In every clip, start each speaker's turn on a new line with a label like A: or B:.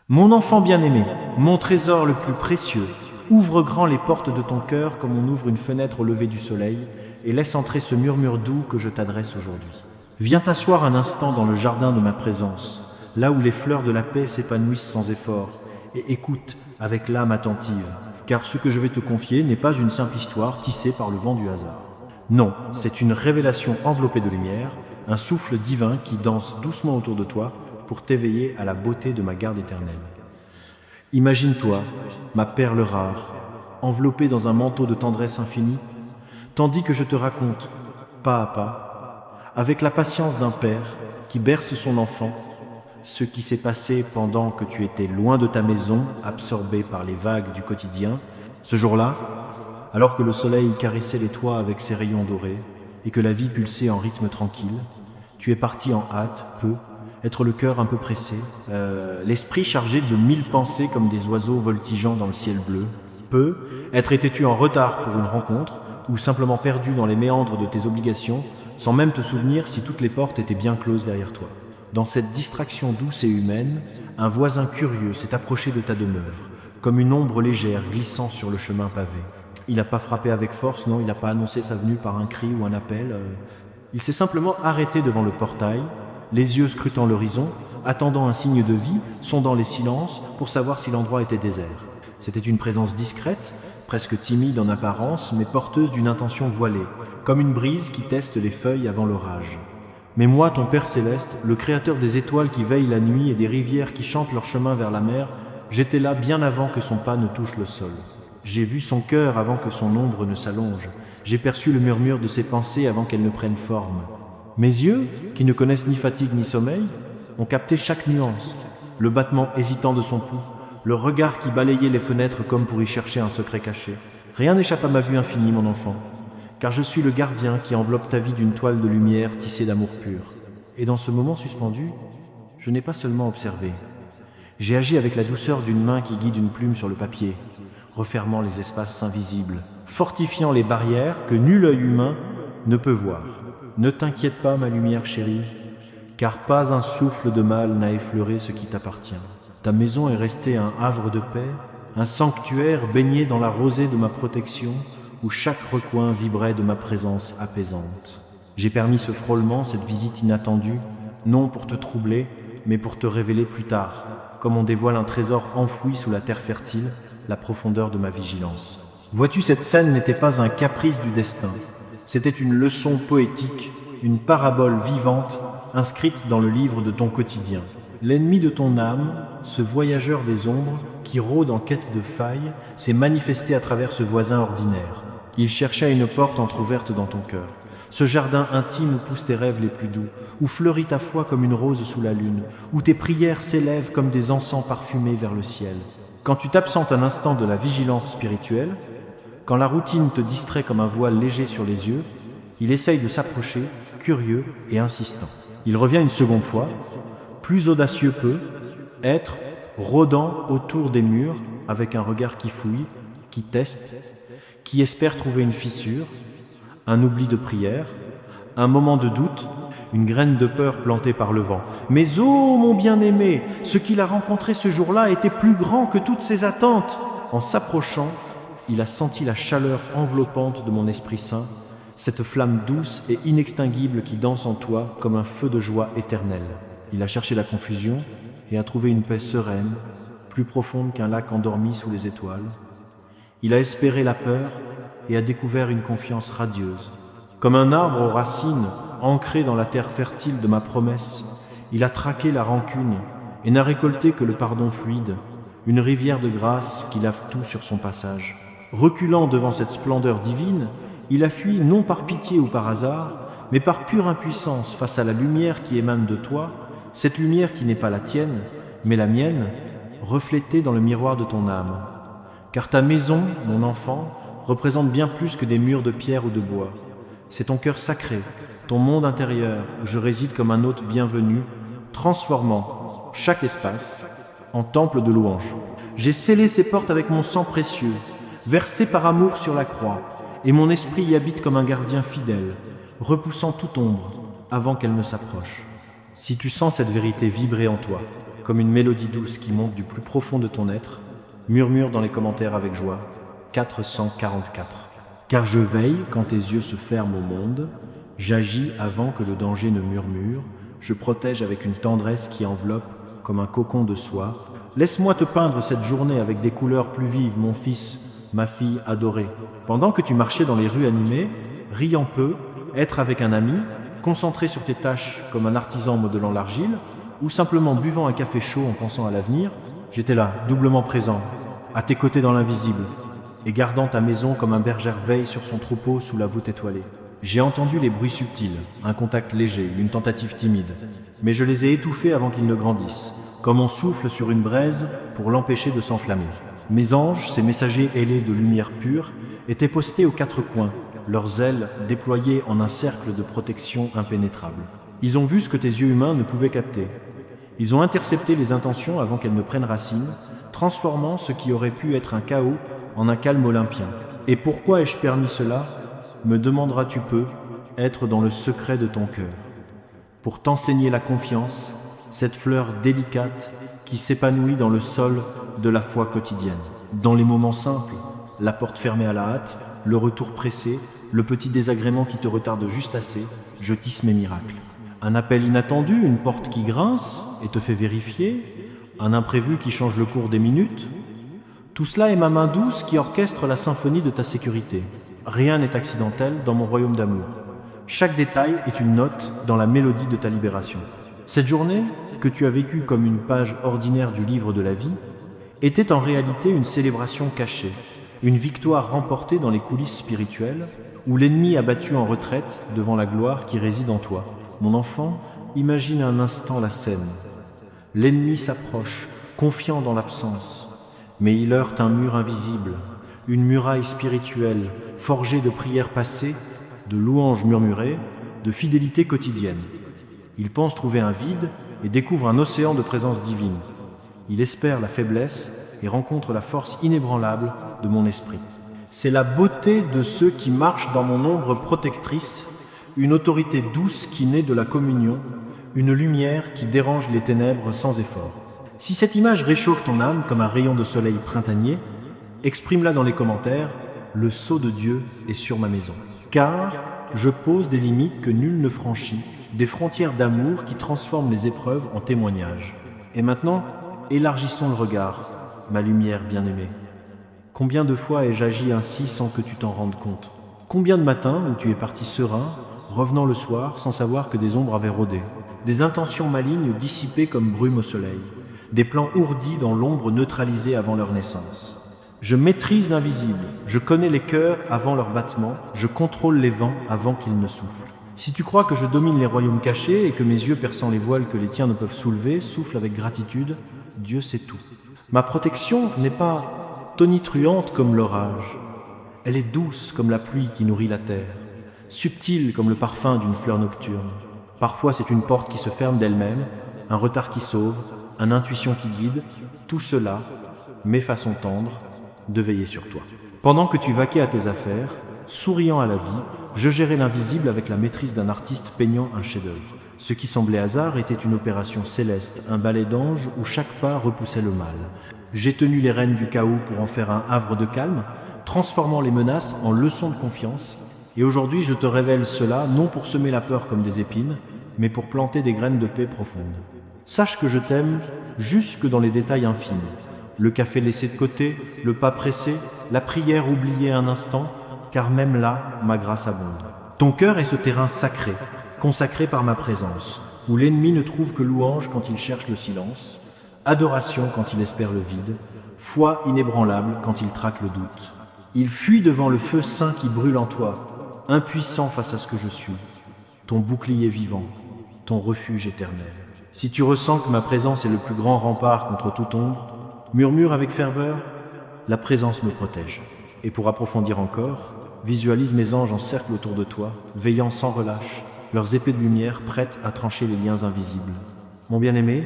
A: Mon enfant bien-aimé, mon trésor le plus précieux, ouvre grand les portes de ton cœur comme on ouvre une fenêtre au lever du soleil et laisse entrer ce murmure doux que je t'adresse aujourd'hui. Viens t'asseoir un instant dans le jardin de ma présence, là où les fleurs de la paix s'épanouissent sans effort, et écoute avec l'âme attentive, car ce que je vais te confier n'est pas une simple histoire tissée par le vent du hasard. Non, c'est une révélation enveloppée de lumière, un souffle divin qui danse doucement autour de toi pour t'éveiller à la beauté de ma garde éternelle. Imagine-toi, ma perle rare, enveloppée dans un manteau de tendresse infinie, tandis que je te raconte, pas à pas, avec la patience d'un père qui berce son enfant, ce qui s'est passé pendant que tu étais loin de ta maison, absorbé par les vagues du quotidien. Ce jour-là, alors que le soleil caressait les toits avec ses rayons dorés et que la vie pulsait en rythme tranquille, tu es parti en hâte, être le cœur un peu pressé, l'esprit chargé de 1000 pensées comme des oiseaux voltigeant dans le ciel bleu. Étais-tu en retard pour une rencontre ou simplement perdu dans les méandres de tes obligations sans même te souvenir si toutes les portes étaient bien closes derrière toi. Dans cette distraction douce et humaine, un voisin curieux s'est approché de ta demeure, comme une ombre légère glissant sur le chemin pavé. Il n'a pas frappé avec force, non, il n'a pas annoncé sa venue par un cri ou un appel. Il s'est simplement arrêté devant le portail, les yeux scrutant l'horizon, attendant un signe de vie, sondant les silences pour savoir si l'endroit était désert. C'était une présence discrète, presque timide en apparence, mais porteuse d'une intention voilée, comme une brise qui teste les feuilles avant l'orage. Mais moi, ton Père céleste, le créateur des étoiles qui veillent la nuit et des rivières qui chantent leur chemin vers la mer, j'étais là bien avant que son pas ne touche le sol. J'ai vu son cœur avant que son ombre ne s'allonge. J'ai perçu le murmure de ses pensées avant qu'elles ne prennent forme. Mes yeux, qui ne connaissent ni fatigue ni sommeil, ont capté chaque nuance, le battement hésitant de son pouls, le regard qui balayait les fenêtres comme pour y chercher un secret caché. Rien n'échappe à ma vue infinie, mon enfant, car je suis le gardien qui enveloppe ta vie d'une toile de lumière tissée d'amour pur. Et dans ce moment suspendu, je n'ai pas seulement observé. J'ai agi avec la douceur d'une main qui guide une plume sur le papier, refermant les espaces invisibles, fortifiant les barrières que nul œil humain ne peut voir. Ne t'inquiète pas, ma lumière chérie, car pas un souffle de mal n'a effleuré ce qui t'appartient. Ta maison est restée un havre de paix, un sanctuaire baigné dans la rosée de ma protection, où chaque recoin vibrait de ma présence apaisante. J'ai permis ce frôlement, cette visite inattendue, non pour te troubler, mais pour te révéler plus tard, comme on dévoile un trésor enfoui sous la terre fertile, la profondeur de ma vigilance. Vois-tu, cette scène n'était pas un caprice du destin. C'était une leçon poétique, une parabole vivante, inscrite dans le livre de ton quotidien. L'ennemi de ton âme, ce voyageur des ombres, qui rôde en quête de failles, s'est manifesté à travers ce voisin ordinaire. Il cherchait une porte entr'ouverte dans ton cœur. Ce jardin intime où poussent tes rêves les plus doux, où fleurit ta foi comme une rose sous la lune, où tes prières s'élèvent comme des encens parfumés vers le ciel. Quand tu t'absentes un instant de la vigilance spirituelle, quand la routine te distrait comme un voile léger sur les yeux, il essaye de s'approcher, curieux et insistant. Il revient une seconde fois, plus audacieux être, rôdant autour des murs avec un regard qui fouille, qui teste, qui espère trouver une fissure, un oubli de prière, un moment de doute, une graine de peur plantée par le vent. Mais oh mon bien-aimé, ce qu'il a rencontré ce jour-là était plus grand que toutes ses attentes. En s'approchant, il a senti la chaleur enveloppante de mon Esprit Saint, cette flamme douce et inextinguible qui danse en toi comme un feu de joie éternelle. Il a cherché la confusion et a trouvé une paix sereine, plus profonde qu'un lac endormi sous les étoiles. Il a espéré la peur et a découvert une confiance radieuse. Comme un arbre aux racines, ancré dans la terre fertile de ma promesse, il a traqué la rancune et n'a récolté que le pardon fluide, une rivière de grâce qui lave tout sur son passage. Reculant devant cette splendeur divine, il a fui non par pitié ou par hasard, mais par pure impuissance face à la lumière qui émane de toi, cette lumière qui n'est pas la tienne, mais la mienne, reflétée dans le miroir de ton âme. Car ta maison, mon enfant, représente bien plus que des murs de pierre ou de bois. C'est ton cœur sacré, ton monde intérieur, où je réside comme un hôte bienvenu, transformant chaque espace en temple de louange. J'ai scellé ces portes avec mon sang précieux, versé par amour sur la croix, et mon esprit y habite comme un gardien fidèle, repoussant toute ombre avant qu'elle ne s'approche. Si tu sens cette vérité vibrer en toi, comme une mélodie douce qui monte du plus profond de ton être, murmure dans les commentaires avec joie. 444. Car je veille quand tes yeux se ferment au monde, j'agis avant que le danger ne murmure, je protège avec une tendresse qui enveloppe comme un cocon de soie. Laisse-moi te peindre cette journée avec des couleurs plus vives, mon fils, ma fille adorée. Pendant que tu marchais dans les rues animées, riant peu, être avec un ami, concentré sur tes tâches comme un artisan modelant l'argile, ou simplement buvant un café chaud en pensant à l'avenir, j'étais là, doublement présent, à tes côtés dans l'invisible, et gardant ta maison comme un berger veille sur son troupeau sous la voûte étoilée. J'ai entendu les bruits subtils, un contact léger, une tentative timide, mais je les ai étouffés avant qu'ils ne grandissent, comme on souffle sur une braise pour l'empêcher de s'enflammer. Mes anges, ces messagers ailés de lumière pure, étaient postés aux quatre coins, leurs ailes déployées en un cercle de protection impénétrable. Ils ont vu ce que tes yeux humains ne pouvaient capter. Ils ont intercepté les intentions avant qu'elles ne prennent racine, transformant ce qui aurait pu être un chaos en un calme olympien. Et pourquoi ai-je permis cela ? Me demanderas-tu peu, être dans le secret de ton cœur, pour t'enseigner la confiance, cette fleur délicate qui s'épanouit dans le sol de la foi quotidienne. Dans les moments simples, la porte fermée à la hâte, le retour pressé, le petit désagrément qui te retarde juste assez, je tisse mes miracles. Un appel inattendu, une porte qui grince et te fait vérifier, un imprévu qui change le cours des minutes. Tout cela est ma main douce qui orchestre la symphonie de ta sécurité. Rien n'est accidentel dans mon royaume d'amour. Chaque détail est une note dans la mélodie de ta libération. Cette journée, que tu as vécue comme une page ordinaire du livre de la vie, était en réalité une célébration cachée, une victoire remportée dans les coulisses spirituelles, où l'ennemi a battu en retraite devant la gloire qui réside en toi. Mon enfant, imagine un instant la scène. L'ennemi s'approche, confiant dans l'absence, mais il heurte un mur invisible, une muraille spirituelle, forgée de prières passées, de louanges murmurées, de fidélité quotidienne. Il pense trouver un vide et découvre un océan de présence divine. Il espère la faiblesse et rencontre la force inébranlable de mon esprit. C'est la beauté de ceux qui marchent dans mon ombre protectrice, une autorité douce qui naît de la communion, une lumière qui dérange les ténèbres sans effort. Si cette image réchauffe ton âme comme un rayon de soleil printanier, exprime-la dans les commentaires, le sceau de Dieu est sur ma maison. Car je pose des limites que nul ne franchit, des frontières d'amour qui transforment les épreuves en témoignages. Et maintenant, élargissons le regard, ma lumière bien-aimée. Combien de fois ai-je agi ainsi sans que tu t'en rendes compte ? Combien de matins où tu es parti serein, revenant le soir sans savoir que des ombres avaient rôdé, des intentions malignes dissipées comme brume au soleil, des plans ourdis dans l'ombre neutralisée avant leur naissance. Je maîtrise l'invisible, je connais les cœurs avant leur battement, je contrôle les vents avant qu'ils ne soufflent. Si tu crois que je domine les royaumes cachés et que mes yeux perçant les voiles que les tiens ne peuvent soulever soufflent avec gratitude, Dieu sait tout. Ma protection n'est pas tonitruante comme l'orage. Elle est douce comme la pluie qui nourrit la terre, subtile comme le parfum d'une fleur nocturne. Parfois c'est une porte qui se ferme d'elle-même, un retard qui sauve, une intuition qui guide, tout cela, mes façons tendres, de veiller sur toi. Pendant que tu vaquais à tes affaires, souriant à la vie, je gérais l'invisible avec la maîtrise d'un artiste peignant un chef-d'œuvre. Ce qui semblait hasard était une opération céleste, un ballet d'anges où chaque pas repoussait le mal. J'ai tenu les rênes du chaos pour en faire un havre de calme, transformant les menaces en leçons de confiance. Et aujourd'hui, je te révèle cela, non pour semer la peur comme des épines, mais pour planter des graines de paix profonde. Sache que je t'aime jusque dans les détails infimes. Le café laissé de côté, le pas pressé, la prière oubliée un instant, car même là, ma grâce abonde. Ton cœur est ce terrain sacré, consacré par ma présence, où l'ennemi ne trouve que louange quand il cherche le silence, adoration quand il espère le vide, foi inébranlable quand il traque le doute. Il fuit devant le feu saint qui brûle en toi, impuissant face à ce que je suis, ton bouclier vivant, ton refuge éternel. Si tu ressens que ma présence est le plus grand rempart contre toute ombre, murmure avec ferveur, la présence me protège. Et pour approfondir encore, visualise mes anges en cercle autour de toi, veillant sans relâche, leurs épées de lumière prêtes à trancher les liens invisibles. Mon bien-aimé,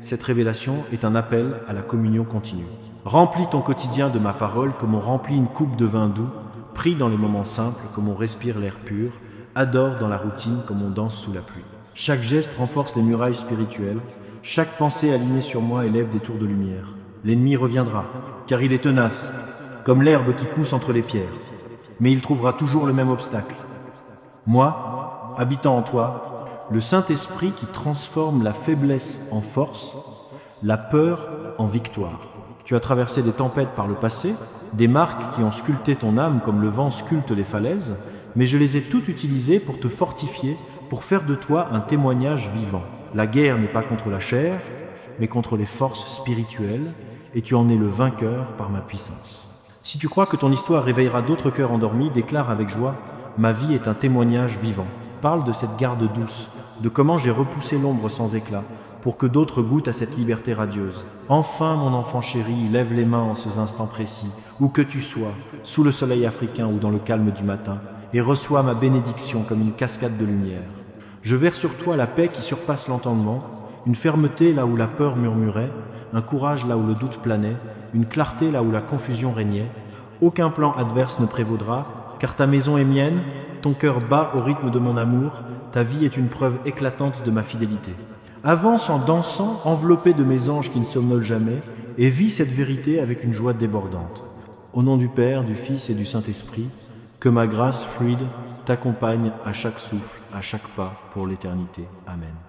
A: cette révélation est un appel à la communion continue. Remplis ton quotidien de ma parole comme on remplit une coupe de vin doux, prie dans les moments simples comme on respire l'air pur, adore dans la routine comme on danse sous la pluie. Chaque geste renforce les murailles spirituelles. Chaque pensée alignée sur moi élève des tours de lumière. L'ennemi reviendra, car il est tenace, comme l'herbe qui pousse entre les pierres. Mais il trouvera toujours le même obstacle. Moi, habitant en toi, le Saint-Esprit qui transforme la faiblesse en force, la peur en victoire. Tu as traversé des tempêtes par le passé, des marques qui ont sculpté ton âme comme le vent sculpte les falaises, mais je les ai toutes utilisées pour te fortifier, pour faire de toi un témoignage vivant. La guerre n'est pas contre la chair, mais contre les forces spirituelles, et tu en es le vainqueur par ma puissance. Si tu crois que ton histoire réveillera d'autres cœurs endormis, déclare avec joie « Ma vie est un témoignage vivant ». Parle de cette garde douce, de comment j'ai repoussé l'ombre sans éclat, pour que d'autres goûtent à cette liberté radieuse. Enfin, mon enfant chéri, lève les mains en ces instants précis, où que tu sois, sous le soleil africain ou dans le calme du matin, et reçois ma bénédiction comme une cascade de lumière. Je verse sur toi la paix qui surpasse l'entendement, une fermeté là où la peur murmurait, un courage là où le doute planait, une clarté là où la confusion régnait. Aucun plan adverse ne prévaudra, car ta maison est mienne, ton cœur bat au rythme de mon amour, ta vie est une preuve éclatante de ma fidélité. Avance en dansant, enveloppé de mes anges qui ne somnolent jamais, et vis cette vérité avec une joie débordante. Au nom du Père, du Fils et du Saint-Esprit, que ma grâce fluide t'accompagne à chaque souffle, à chaque pas pour l'éternité. Amen.